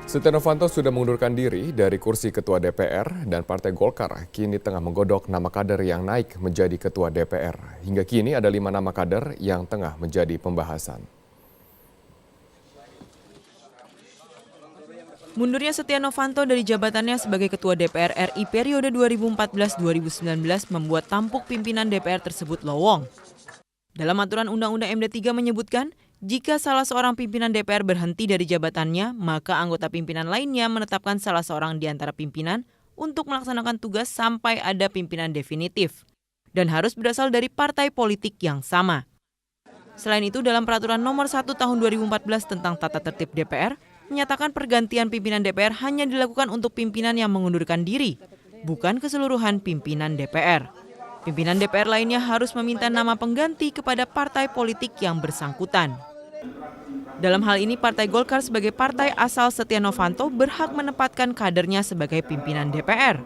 Setia Novanto sudah mengundurkan diri dari kursi Ketua DPR dan Partai Golkar kini tengah menggodok nama kader yang naik menjadi Ketua DPR. Hingga kini ada 5 nama kader yang tengah menjadi pembahasan. Mundurnya Setia Novanto dari jabatannya sebagai Ketua DPR RI periode 2014-2019 membuat tampuk pimpinan DPR tersebut lowong. Dalam aturan Undang-Undang MD3 menyebutkan, jika salah seorang pimpinan DPR berhenti dari jabatannya, maka anggota pimpinan lainnya menetapkan salah seorang di antara pimpinan untuk melaksanakan tugas sampai ada pimpinan definitif. Dan harus berasal dari partai politik yang sama. Selain itu, dalam Peraturan Nomor 1 Tahun 2014 tentang Tata Tertib DPR, menyatakan pergantian pimpinan DPR hanya dilakukan untuk pimpinan yang mengundurkan diri, bukan keseluruhan pimpinan DPR. Pimpinan DPR lainnya harus meminta nama pengganti kepada partai politik yang bersangkutan. Dalam hal ini, Partai Golkar sebagai partai asal Setia Novanto berhak menempatkan kadernya sebagai pimpinan DPR.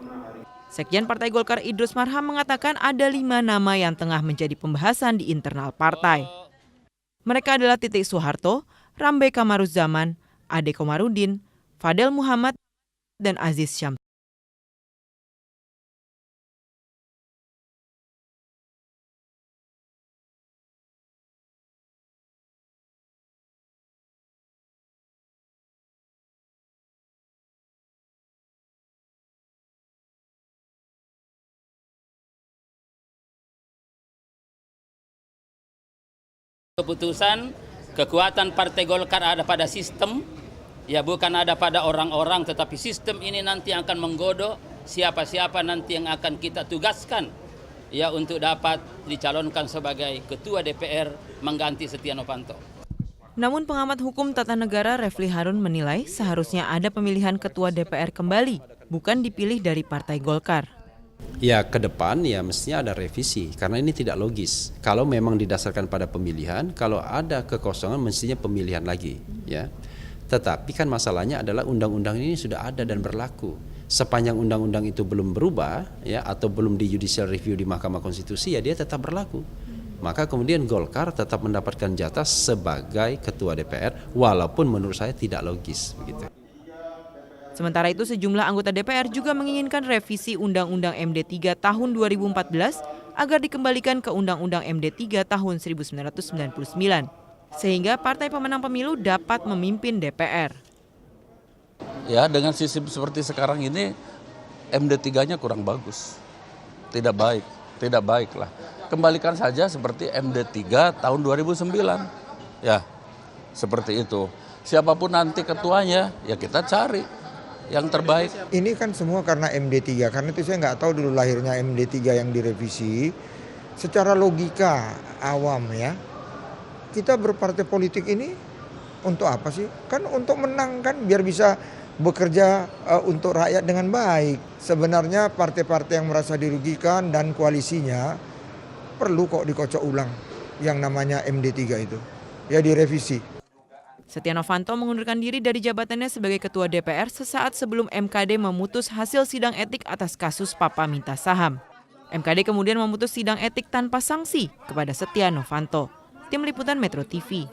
Sekjen Partai Golkar Idrus Marham mengatakan ada 5 nama yang tengah menjadi pembahasan di internal partai. Mereka adalah Titik Soeharto, Rambe Kamaruzzaman, Ade Komarudin, Fadel Muhammad, dan Aziz Syamsuddin. Keputusan kekuatan Partai Golkar ada pada sistem, ya bukan ada pada orang-orang, tetapi sistem ini nanti akan menggodok siapa-siapa nanti yang akan kita tugaskan ya untuk dapat dicalonkan sebagai Ketua DPR mengganti Setia Novanto. Namun pengamat hukum tata negara Refli Harun menilai seharusnya ada pemilihan Ketua DPR kembali, bukan dipilih dari Partai Golkar. Ya ke depan ya mestinya ada revisi karena ini tidak logis. Kalau memang didasarkan pada pemilihan, kalau ada kekosongan mestinya pemilihan lagi ya. Tetapi kan masalahnya adalah undang-undang ini sudah ada dan berlaku. Sepanjang undang-undang itu belum berubah ya atau belum di judicial review di Mahkamah Konstitusi ya dia tetap berlaku. Maka kemudian Golkar tetap mendapatkan jatah sebagai Ketua DPR walaupun menurut saya tidak logis begitu. Sementara itu, sejumlah anggota DPR juga menginginkan revisi Undang-Undang MD3 tahun 2014 agar dikembalikan ke Undang-Undang MD3 tahun 1999, sehingga partai pemenang pemilu dapat memimpin DPR. Ya, dengan sistem seperti sekarang ini, MD3-nya kurang bagus, tidak baik lah. Kembalikan saja seperti MD3 tahun 2009, ya seperti itu. Siapapun nanti ketuanya, ya kita cari yang terbaik. Ini kan semua karena MD3, karena itu saya nggak tahu dulu lahirnya MD3 yang direvisi. Secara logika awam ya, kita berpartai politik ini untuk apa sih? Kan untuk menang kan, biar bisa bekerja untuk rakyat dengan baik. Sebenarnya partai-partai yang merasa dirugikan dan koalisinya perlu kok dikocok ulang yang namanya MD3 itu. Ya direvisi. Setia Novanto mengundurkan diri dari jabatannya sebagai Ketua DPR sesaat sebelum MKD memutus hasil sidang etik atas kasus Papa minta saham. MKD kemudian memutus sidang etik tanpa sanksi kepada Setia Novanto. Tim Liputan Metro TV.